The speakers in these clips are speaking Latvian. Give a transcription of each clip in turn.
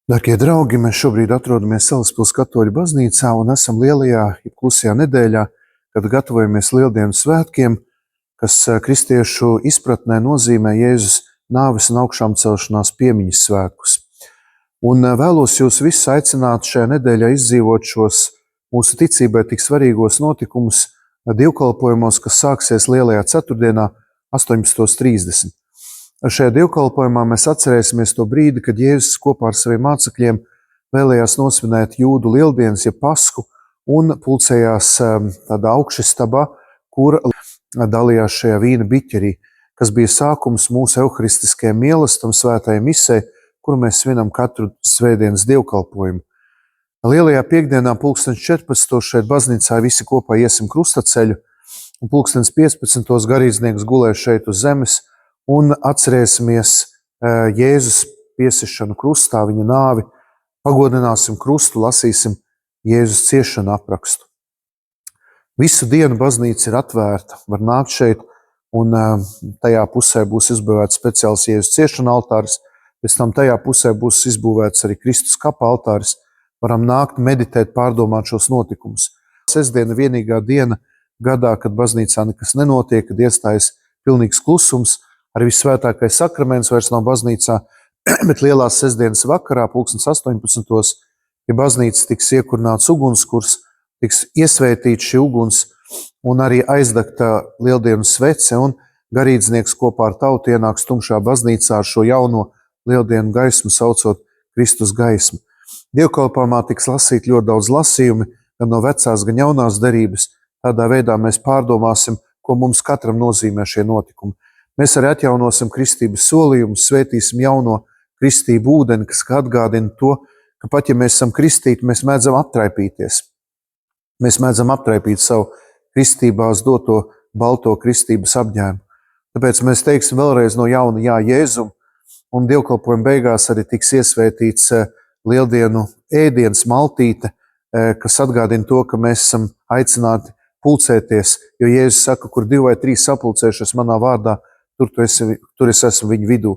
Darbie draugi, mēs šobrīd atrodamies Salaspils Katoļu baznīcā un esam lielajā, klusajā nedēļā, kad gatavojamies Lieldienu svētkiem, kas kristiešu izpratnē nozīmē Jēzus nāves un augšām celšanās piemiņas svētkus. Un vēlos jūs visus aicināt šajā nedēļā izdzīvot šos mūsu ticībai tik svarīgos notikumus dievkalpojumos, kas sāksies Lielajā ceturtdienā 18:30. Šajā dievkalpojumā mēs atcerēsimies to brīdi, kad Jēzus kopā ar saviem mācekļiem vēlējās nosvinēt jūdu lieldienas, ja Pasku, un pulcējās tādā augšistabā, kur dalījās šajā vīna biķerī, kas bija sākums mūsu euharistiskajam mīlestam svētajai misei, kuru mēs svinam katru svētdienas dievkalpojumu. Lielajā piekdienā 14:00 šeit baznīcā visi kopā iesim krustaceļu, un 15:15 garīdznieks gulēs šeit uz zemes, un atcerēsimies Jēzus piesišanu krustā, viņa nāvi, pagodināsim krustu, lasīsim Jēzus ciešanu aprakstu. Visu dienu baznīca ir atvērta, var nākt šeit, un tajā pusē būs izbūvēts speciāls Jēzus ciešana altāris, pēc tam tajā pusē būs izbūvēts arī Kristus kapa altāris, varam nākt, meditēt, pārdomāt šos notikumus. Sestdiena vienīgā diena gadā, kad baznīcā nekas nenotiek, kad iestājas pilnīgs klusums, arī visvētākais sakraments vairs nav baznīcā, bet lielās sestdienas vakarā, 18:00, ja baznīca tiks iekurināts ugunskurs, tiks iesvētīts šī uguns un arī aizdegta lieldienu svece, un garīdznieks kopā ar tautu ienāks tumšā baznīcā ar šo jauno lieldienu gaismu, saucot Kristus gaismu. Dievkalpojumā tiks lasīt ļoti daudz lasījumi, gan no vecās, gan jaunās derības. Tādā veidā mēs pārdomāsim, ko mums katram nozīmē šie notikumi. Mēs arī atjaunosim kristības solījumus, svētīsim jauno kristību ūdeni, kas atgādina to, ka pat ja mēs esam kristīti, mēs mēdzam aptraipīties. Mēs mēdzam aptraipīt savu kristībās doto balto kristības apģēmu. Tāpēc mēs teiksim vēlreiz no jauna jā Jēzum, un dievkalpojuma beigās arī tiks iesvētīts lieldienu ēdiens maltīte, kas atgādina to, ka mēs esam aicināti pulcēties, jo Jēzus saka, kur 2 vai 3 sapulcējušies manā vārdā, tur es esmu viņu vidū.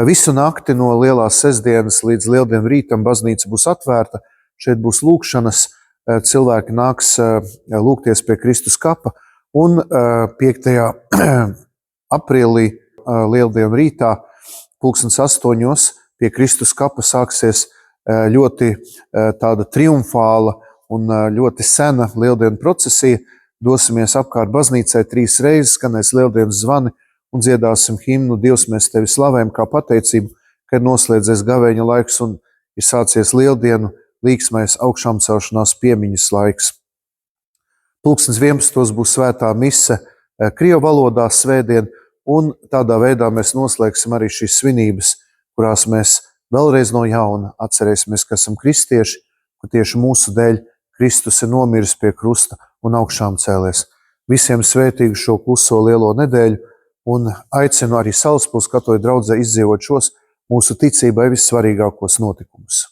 Visu nakti no lielās sestdienas līdz lieldienu rītam baznīca būs atvērta, šeit būs lūkšanas, cilvēki nāks lūgties pie Kristus kapa, un 5. aprīlī lieldienu rītā 8:00 pie Kristus kapa sāksies ļoti tāda triumfāla un ļoti sena lieldienu procesija. Dosimies apkārt baznīcai 3 reizes, skanēs lieldienas zvani un dziedāsim himnu Dievs, mēs tevi slavējam kā pateicību, ka ir noslēdzies gavēņa laiks un ir sācies lieldienu līksmais augšām celšanās piemiņas laiks. 11:00 būs svētā mise krievu valodā svētdien, un tādā veidā mēs noslēgsim arī šīs svinības, kurās mēs vēlreiz no jauna atcerēsimies, ka esam kristieši, ka tieši mūsu dēļ Kristus ir nomiris pie krusta un augšām cēlies. Visiem svētīgu šo kluso lielo nedēļu, un aicinu arī Salaspils Katoļu draudzē izdzīvot šos mūsu ticībai vissvarīgākos notikumus.